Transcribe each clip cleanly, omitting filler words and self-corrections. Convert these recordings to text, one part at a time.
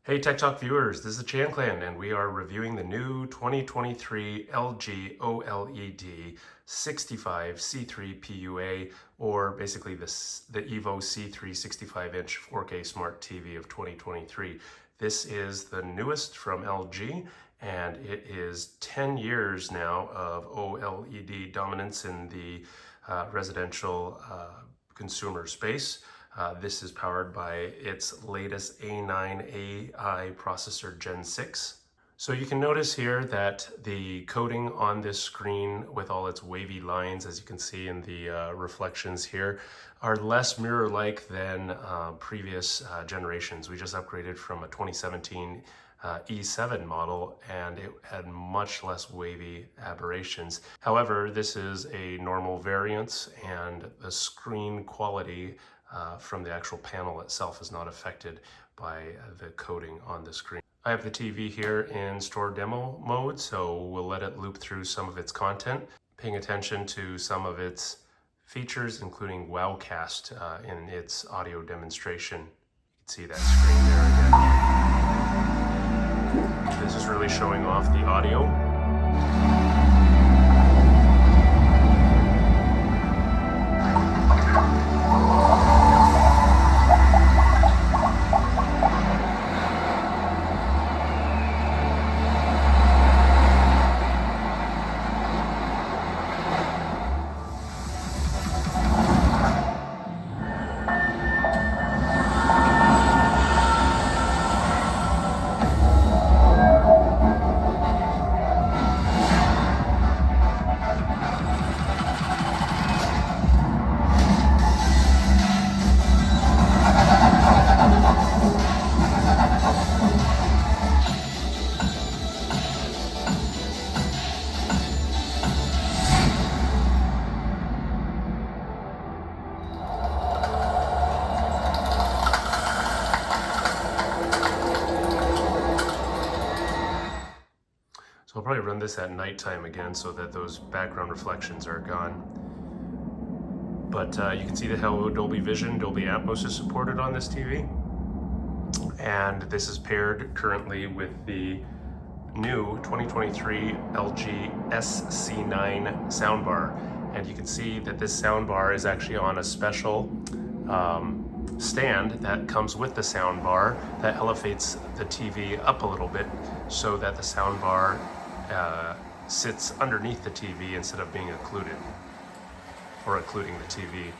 Hey TechTalk viewers, this is TheChanClan and we are reviewing the new 2023 LG OLED 65 C3 PUA, or basically the Evo C3 65-inch 4K Smart TV of 2023. This is the newest from LG and it is 10 years now of OLED dominance in the residential consumer space. This is powered by its latest A9 AI processor Gen 6. So you can notice here that the coating on this screen with all its wavy lines, as you can see in the reflections here, are less mirror-like than previous generations. We just upgraded from a 2017 E7 model and it had much less wavy aberrations. However, this is a normal variance and the screen quality from the actual panel itself is not affected by the coating on the screen. I have the TV here in store demo mode, so we'll let it loop through some of its content, paying attention to some of its features, including Wowcast in its audio demonstration. You can see that screen there again. This is really showing off the audio. So I'll probably run this at nighttime again so that those background reflections are gone. But you can see that how Dolby Vision, Dolby Atmos is supported on this TV. And this is paired currently with the new 2023 LG SC9 Soundbar. And you can see that this soundbar is actually on a special stand that comes with the soundbar that elevates the TV up a little bit so that the soundbar sits underneath the TV instead of being occluded or occluding the TV.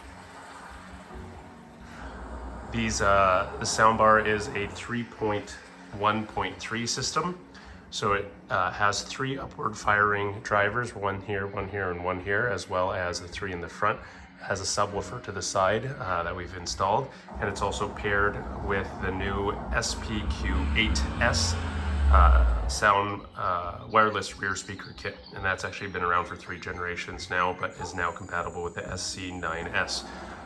The soundbar is a 3.1.3 system, so it has 3 upward firing drivers, one here, and one here, as well as the 3 in the front. It has a subwoofer to the side that we've installed, and it's also paired with the new SPQ8-S wireless rear speaker kit, and that's actually been around for 3 generations now, but is now compatible with the SC9S.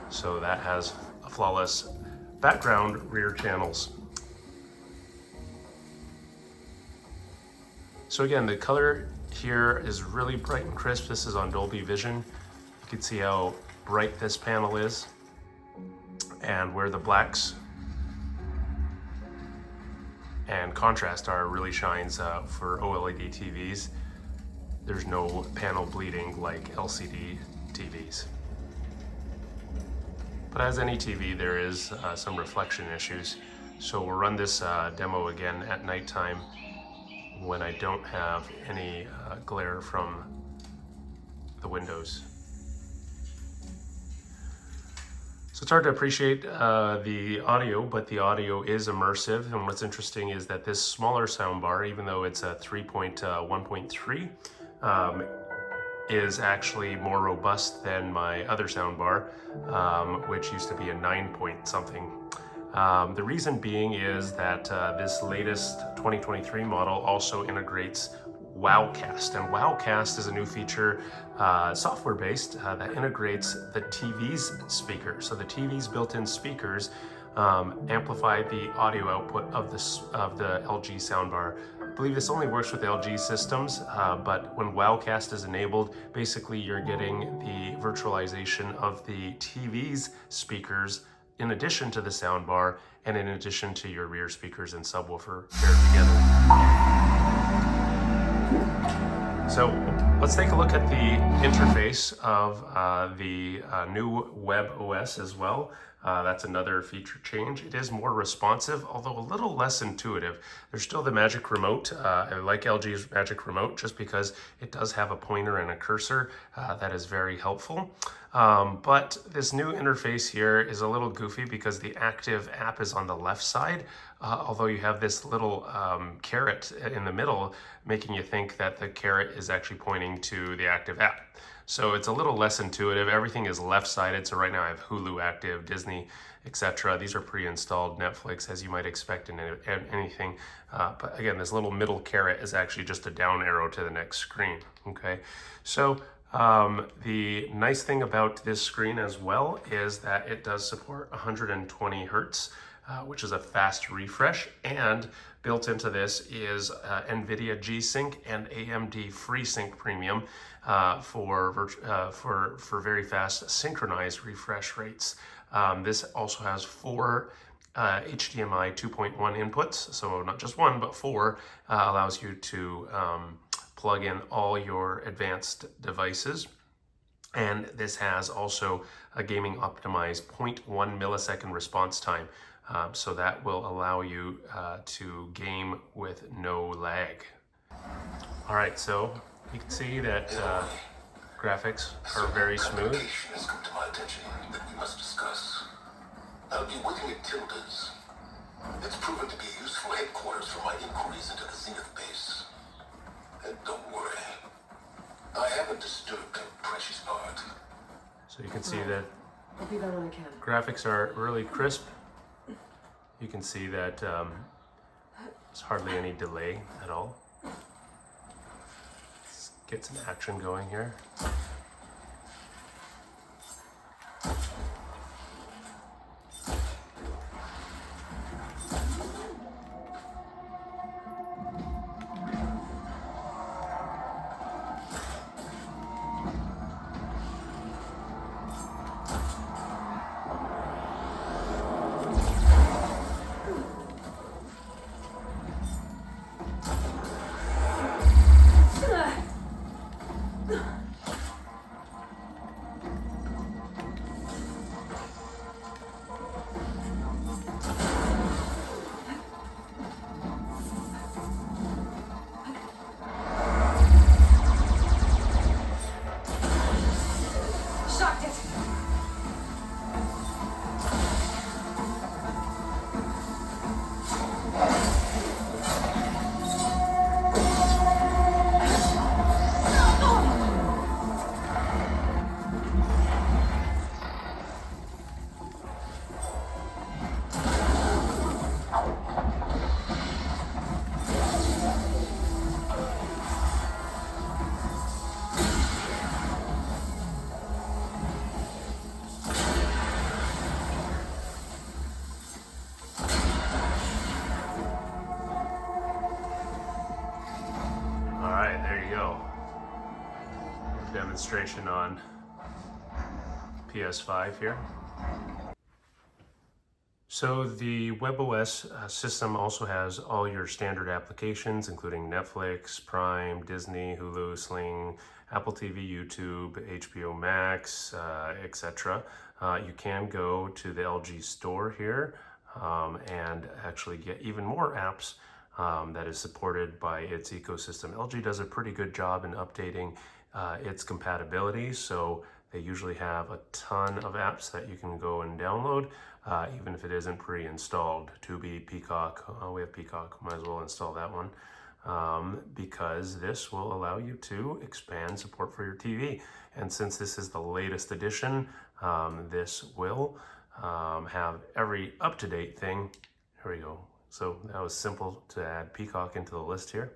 So that has flawless background rear channels. So again, the color here is really bright and crisp. This is on Dolby Vision. You can see how bright this panel is and where the blacks and contrast really shines for OLED TVs. There's no panel bleeding like LCD TVs. But as any TV, there is some reflection issues. So we'll run this demo again at nighttime when I don't have any glare from the windows. So it's hard to appreciate the audio, but the audio is immersive. And what's interesting is that this smaller soundbar, even though it's a 3.1.3, is actually more robust than my other soundbar, which used to be a 9 point something. The reason being is that this latest 2023 model also integrates Wowcast, and Wowcast is a new feature, software-based, that integrates the TV's speakers. So the TV's built-in speakers amplify the audio output of the LG soundbar. I believe this only works with LG systems, but when Wowcast is enabled, basically you're getting the virtualization of the TV's speakers in addition to the soundbar and in addition to your rear speakers and subwoofer paired together. So let's take a look at the interface of the new WebOS as well. That's another feature change. It is more responsive, although a little less intuitive. There's still the Magic Remote. I like LG's Magic Remote just because it does have a pointer and a cursor that is very helpful. But this new interface here is a little goofy because the active app is on the left side, although you have this little caret in the middle, making you think that the caret is actually pointing to the active app. So it's a little less intuitive. Everything is left-sided. So right now I have Hulu active, Disney, etc. These are pre-installed, Netflix, as you might expect in anything. But again, this little middle caret is actually just a down arrow to the next screen. Okay, so the nice thing about this screen as well is that it does support 120 hertz, which is a fast refresh, and built into this is NVIDIA G-Sync and AMD FreeSync Premium for very fast synchronized refresh rates. This also has 4 HDMI 2.1 inputs, so not just one, but 4, allows you to plug in all your advanced devices. And this has also a gaming optimized 0.1 millisecond response time. So that will allow you to game with no lag. All right, so you can see that graphics are very smooth. Has come to my attention that we must discuss. I'll be working at Tilda's. It's proven to be a useful headquarters for my inquiries into the Zenith base. And don't worry, I haven't disturbed her precious part. So you can see that I'll be there when I can. graphics are really crisp. You can see that there's hardly any delay at all. Let's get some action going here. Demonstration on PS5 here. So the WebOS system also has all your standard applications, including Netflix, Prime, Disney, Hulu, Sling, Apple TV, YouTube, HBO Max, etc. You can go to the LG store here and actually get even more apps that is supported by its ecosystem. LG does a pretty good job in updating its compatibility, so they usually have a ton of apps that you can go and download, even if it isn't pre-installed. Tubi, Peacock, we have Peacock, might as well install that one, because this will allow you to expand support for your TV. And since this is the latest edition, this will have every up-to-date thing. Here we go. So that was simple to add Peacock into the list here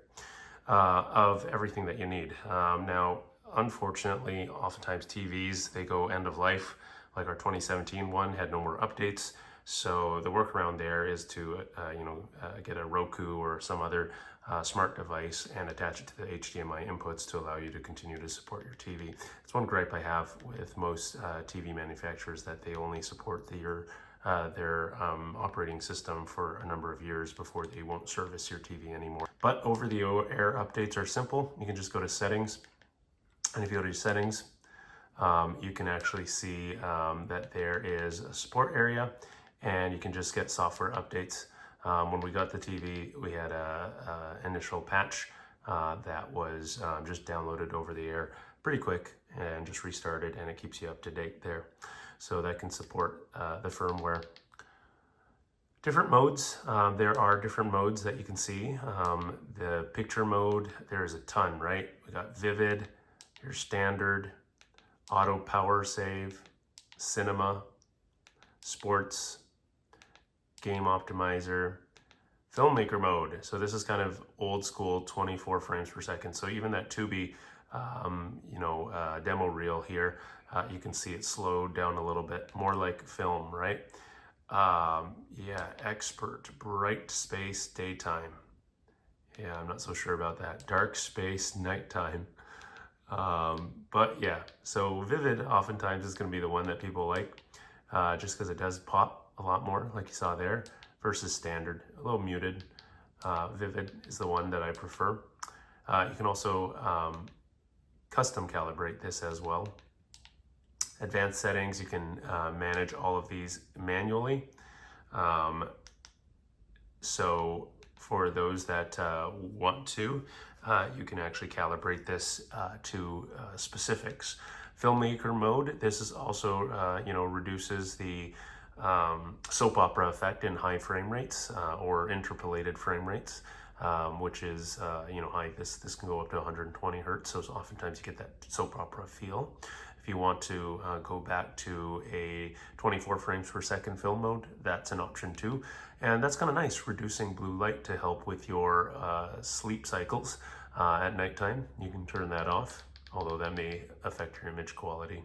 of everything that you need. Now, unfortunately, oftentimes TVs, they go end of life. Like our 2017 one had no more updates. So the workaround there is to get a Roku or some other smart device and attach it to the HDMI inputs to allow you to continue to support your TV. It's one gripe I have with most TV manufacturers, that they only support your their operating system for a number of years before they won't service your TV anymore. But over-the-air updates are simple. You can just go to settings, and if you go to settings, you can actually see that there is a support area, and you can just get software updates. When we got the TV, we had a initial patch that was just downloaded over the air pretty quick and just restarted, and it keeps you up to date there. So that can support the firmware. Different modes. There are different modes that you can see. The picture mode, there's a ton, right? We got vivid, your standard, auto power save, cinema, sports, game optimizer, filmmaker mode. So this is kind of old school 24 frames per second. So even that Tubi, demo reel here, you can see it slowed down a little bit, more like film, right? Yeah, expert, bright space, daytime. Yeah, I'm not so sure about that. Dark space, nighttime. But yeah, so vivid oftentimes is going to be the one that people like, just because it does pop a lot more, like you saw there, versus standard, a little muted. Vivid is the one that I prefer. You can also custom calibrate this as well. Advanced settings, you can manage all of these manually. So for those that want to, you can actually calibrate this to specifics. Filmmaker mode, this is also, reduces the soap opera effect in high frame rates or interpolated frame rates, which is, high. This can go up to 120 hertz, so oftentimes you get that soap opera feel. If you want to go back to a 24 frames per second film mode, that's an option too. And that's kind of nice, reducing blue light to help with your sleep cycles at nighttime. You can turn that off, although that may affect your image quality.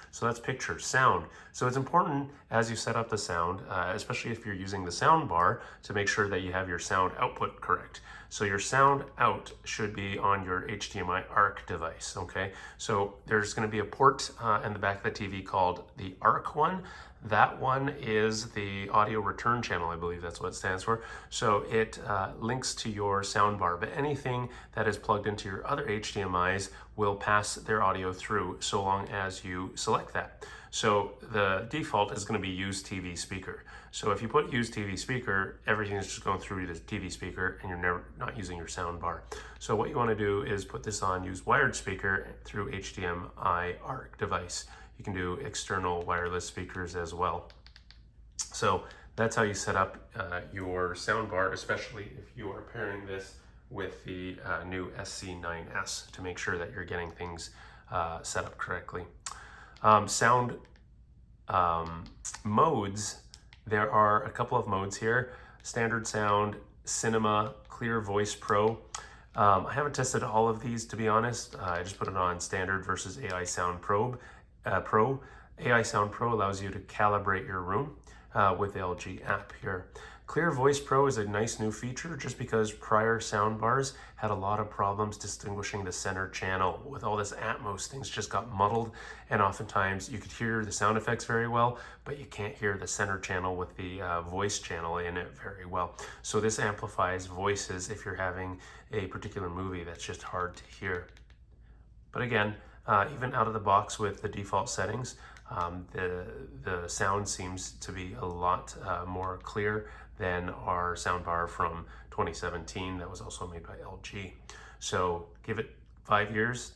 So that's picture. Sound. So it's important as you set up the sound, especially if you're using the sound bar, to make sure that you have your sound output correct. So your sound out should be on your HDMI ARC device, okay? So there's going to be a port in the back of the TV called the ARC one. That one is the audio return channel, I believe that's what it stands for. So it links to your sound bar, but anything that is plugged into your other HDMIs will pass their audio through so long as you select that. So the default is going to be use TV speaker. So if you put use TV speaker, everything is just going through the TV speaker and you're not using your sound bar. So what you want to do is put this on, use wired speaker through HDMI ARC device. You can do external wireless speakers as well. So that's how you set up your soundbar, especially if you are pairing this with the new SC9S to make sure that you're getting things set up correctly. Sound modes, there are a couple of modes here. Standard sound, cinema, clear voice pro. I haven't tested all of these, to be honest. I just put it on standard versus AI Sound Pro. AI Sound Pro allows you to calibrate your room with the LG app here. Clear Voice Pro is a nice new feature just because prior soundbars had a lot of problems distinguishing the center channel. With all this Atmos, things just got muddled, and oftentimes you could hear the sound effects very well, but you can't hear the center channel with the voice channel in it very well. So this amplifies voices if you're having a particular movie that's just hard to hear. But again, even out of the box with the default settings, the sound seems to be a lot more clear than our soundbar from 2017 that was also made by LG. So give it 5 years.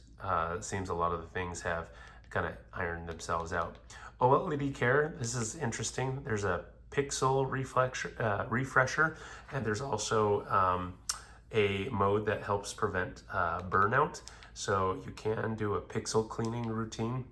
It seems a lot of the things have kind of ironed themselves out. OLED care, this is interesting. There's a pixel refresher, and there's also a mode that helps prevent burnout. So you can do a pixel cleaning routine.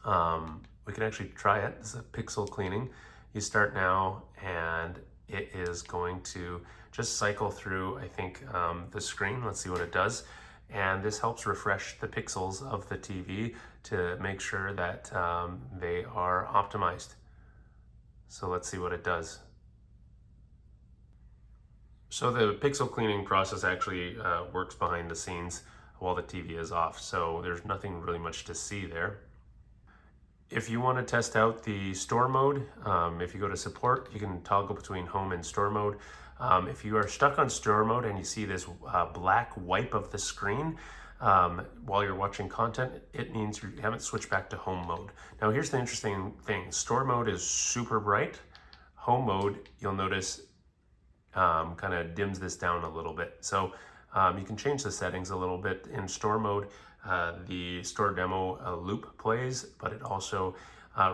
We can actually try it. This is a pixel cleaning. You start now, and it is going to just cycle through, I think, the screen. Let's see what it does. And this helps refresh the pixels of the TV to make sure that they are optimized. So let's see what it does. So the pixel cleaning process actually works behind the scenes while the TV is off. So there's nothing really much to see there. If you want to test out the store mode, if you go to support, you can toggle between home and store mode. If you are stuck on store mode and you see this black wipe of the screen while you're watching content, it means you haven't switched back to home mode. Now here's the interesting thing. Store mode is super bright. Home mode, you'll notice, kind of dims this down a little bit. So you can change the settings a little bit. In store mode, the store demo loop plays, but it also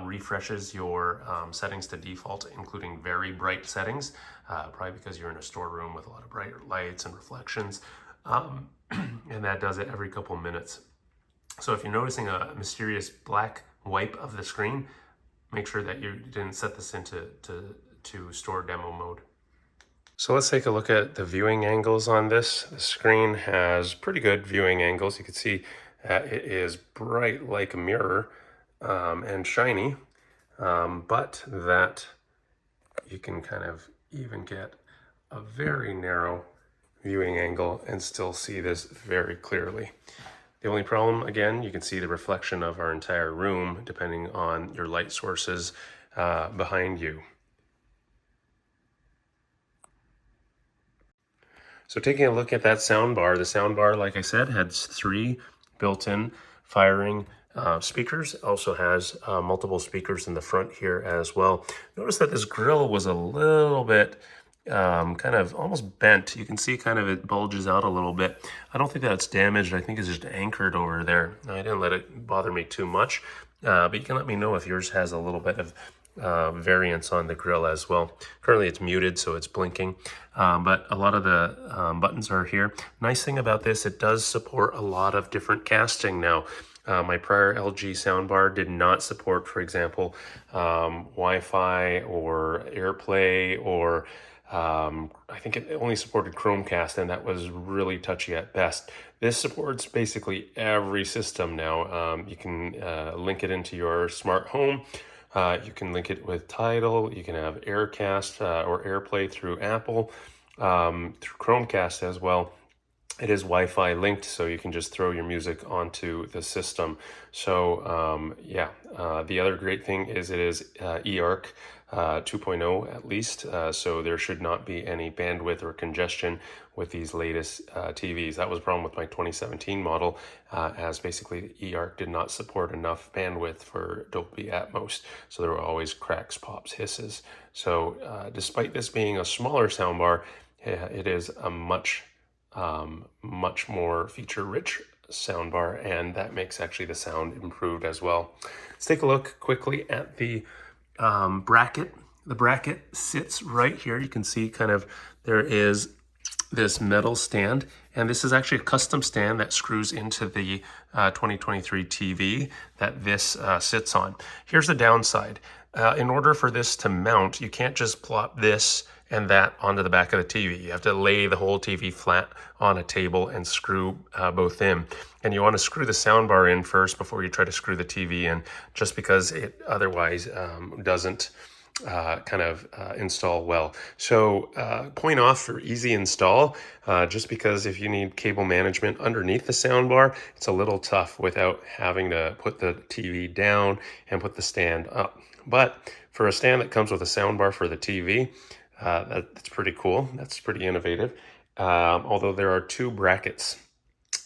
refreshes your settings to default, including very bright settings, probably because you're in a storeroom with a lot of bright lights and reflections. And that does it every couple minutes. So if you're noticing a mysterious black wipe of the screen, make sure that you didn't set this into store demo mode. So let's take a look at the viewing angles on this. The screen has pretty good viewing angles. You can see that it is bright like a mirror and shiny, but that you can kind of even get a very narrow viewing angle and still see this very clearly. The only problem, again, you can see the reflection of our entire room depending on your light sources behind you. So taking a look at that soundbar, the soundbar, like I said, had 3 built-in firing speakers. It also has multiple speakers in the front here as well. Notice that this grill was a little bit kind of almost bent. You can see kind of it bulges out a little bit. I don't think that's damaged. I think it's just anchored over there. I didn't let it bother me too much, but you can let me know if yours has a little bit of variance on the grill as well. Currently it's muted, so it's blinking, but a lot of the buttons are here. Nice thing about this, it does support a lot of different casting now. My prior LG soundbar did not support, for example, Wi-Fi or AirPlay, or I think it only supported Chromecast, and that was really touchy at best. This supports basically every system now. You can link it into your smart home. You can link it with Tidal. You can have Aircast or AirPlay through Apple, through Chromecast as well. It is Wi-Fi linked, so you can just throw your music onto the system. So yeah, the other great thing is it is eARC 2.0 at least, so there should not be any bandwidth or congestion with these latest TVs. That was a problem with my 2017 model, as basically eARC did not support enough bandwidth for Dolby Atmos, so there were always cracks, pops, hisses. So despite this being a smaller soundbar, it is a much more feature-rich soundbar, and that makes actually the sound improved as well. Let's take a look quickly at the bracket. The bracket sits right here. You can see kind of there is this metal stand, and this is actually a custom stand that screws into the 2023 TV that this sits on. Here's the downside. In order for this to mount, you can't just plop this and that onto the back of the TV. You have to lay the whole TV flat on a table and screw both in. And you want to screw the soundbar in first before you try to screw the TV in, just because it otherwise doesn't install well. So point off for easy install, just because if you need cable management underneath the soundbar, it's a little tough without having to put the TV down and put the stand up. But for a stand that comes with a soundbar for the TV, that's pretty cool. That's pretty innovative. Although there are 2 brackets.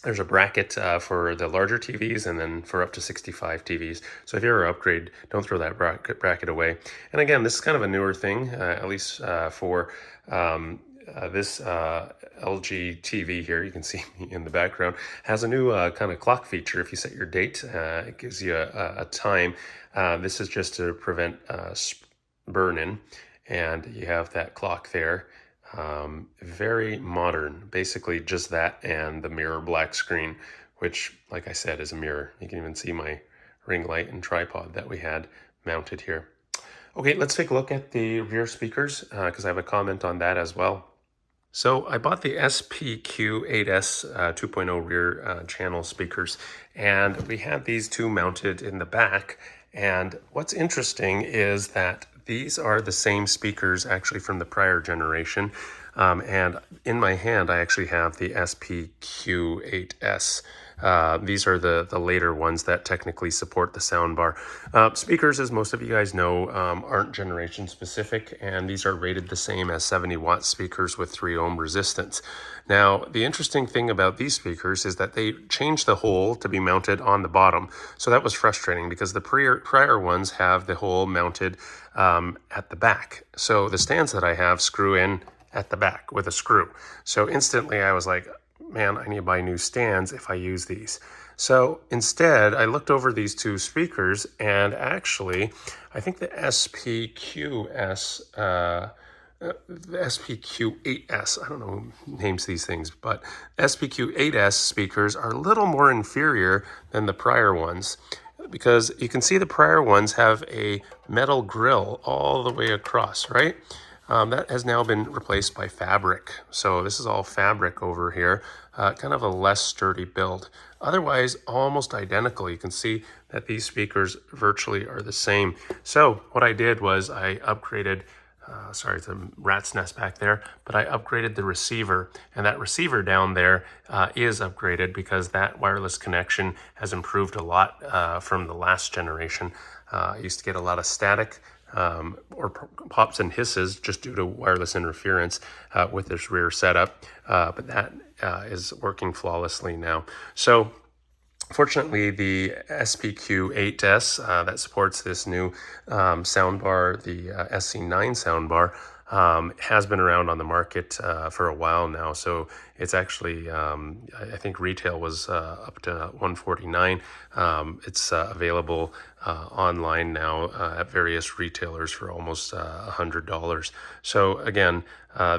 There's a bracket for the larger TVs and then for up to 65 TVs. So if you ever upgrade, don't throw that bracket away. And again, this is kind of a newer thing, at least for this LG TV here. You can see me in the background. Has a new kind of clock feature. If you set your date, it gives you a time. This is just to prevent burn-in. And you have that clock there. Very modern, basically just that and the mirror black screen, which, like I said, is a mirror. You can even see my ring light and tripod that we had mounted here. Okay, let's take a look at the rear speakers, because I have a comment on that as well. So I bought the SPQ8-S 2.0 rear channel speakers, and we had these 2 mounted in the back. And what's interesting is that these are the same speakers actually from the prior generation. And in my hand, I actually have the SPQ8-S. These are the later ones that technically support the soundbar. Speakers, as most of you guys know, aren't generation specific, and these are rated the same as 70-watt speakers with 3 ohm resistance. Now, the interesting thing about these speakers is that they changed the hole to be mounted on the bottom. So that was frustrating because the prior ones have the hole mounted at the back. So the stands that I have screw in at the back with a screw. So instantly I was like, man, I need to buy new stands if I use these. So instead, I looked over these 2 speakers, and actually, I think the SPQS, the SPQ8S, I don't know who names these things, but SPQ8S speakers are a little more inferior than the prior ones, because you can see the prior ones have a metal grill all the way across, right? That has now been replaced by fabric. So this is all fabric over here, kind of a less sturdy build. Otherwise, almost identical. You can see that these speakers virtually are the same. So what I did was I upgraded, sorry, it's a rat's nest back there, but I upgraded the receiver, and that receiver down there is upgraded because that wireless connection has improved a lot from the last generation. I used to get a lot of static or pops and hisses just due to wireless interference with this rear setup, but that is working flawlessly now. So fortunately, the SPQ8-S that supports this new soundbar, the SC9 soundbar, has been around on the market for a while now. So it's actually, I think retail was up to $149. It's available online now at various retailers for almost $100. So again,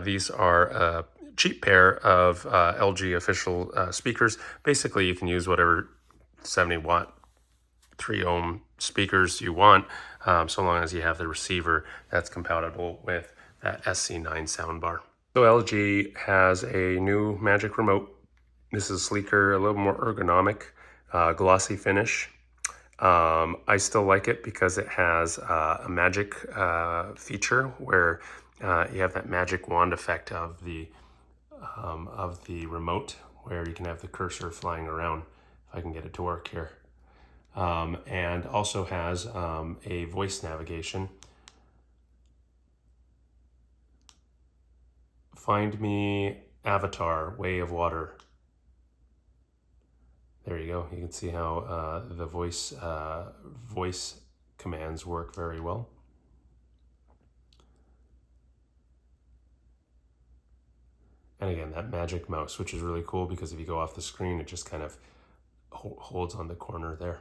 these are a cheap pair of LG official speakers. Basically, you can use whatever 70-watt 3 ohm speakers you want, so long as you have the receiver that's compatible with that SC9 soundbar. So LG has a new Magic Remote. This is sleeker, a little more ergonomic, glossy finish. I still like it because it has a magic feature where you have that magic wand effect of the remote, where you can have the cursor flying around. If I can get it to work here. And also has a voice navigation. Find me avatar, way of water. There you go. You can see how the voice commands work very well. And again, that magic mouse, which is really cool because if you go off the screen, it just kind of holds on the corner there.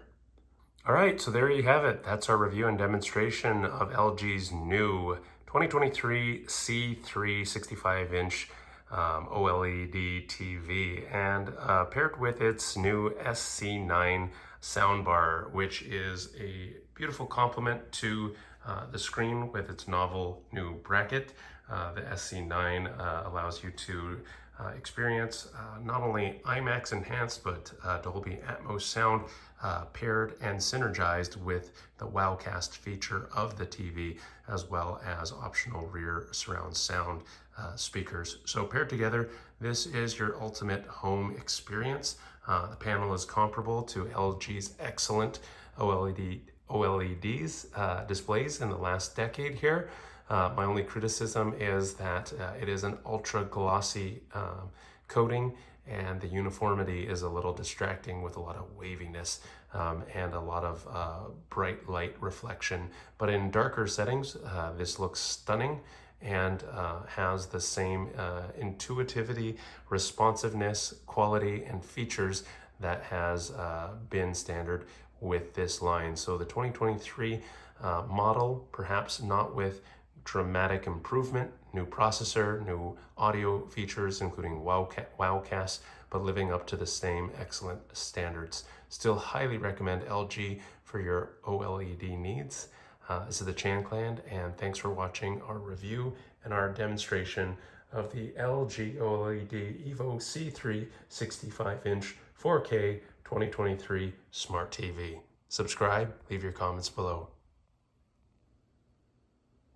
All right, so there you have it. That's our review and demonstration of LG's new 2023 C3 65-inch OLED TV, and paired with its new SC9 soundbar, which is a beautiful complement to the screen with its novel new bracket. The SC9 allows you to experience not only Imax-enhanced but Dolby Atmos sound paired and synergized with the Wowcast feature of the TV, as well as optional rear surround sound speakers. So paired together, this is your ultimate home experience. The panel is comparable to LG's excellent OLEDs displays in the last decade here. My only criticism is that it is an ultra glossy coating, and the uniformity is a little distracting with a lot of waviness and a lot of bright light reflection. But in darker settings, this looks stunning and has the same intuitivity, responsiveness, quality, and features that has been standard with this line. So the 2023 model, perhaps not with dramatic improvement, new processor, new audio features, including Wowcast, but living up to the same excellent standards. Still highly recommend LG for your OLED needs. This is the TheChanClan, and thanks for watching our review and our demonstration of the LG OLED evo C3 65-inch 4K 2023 Smart TV. Subscribe, leave your comments below.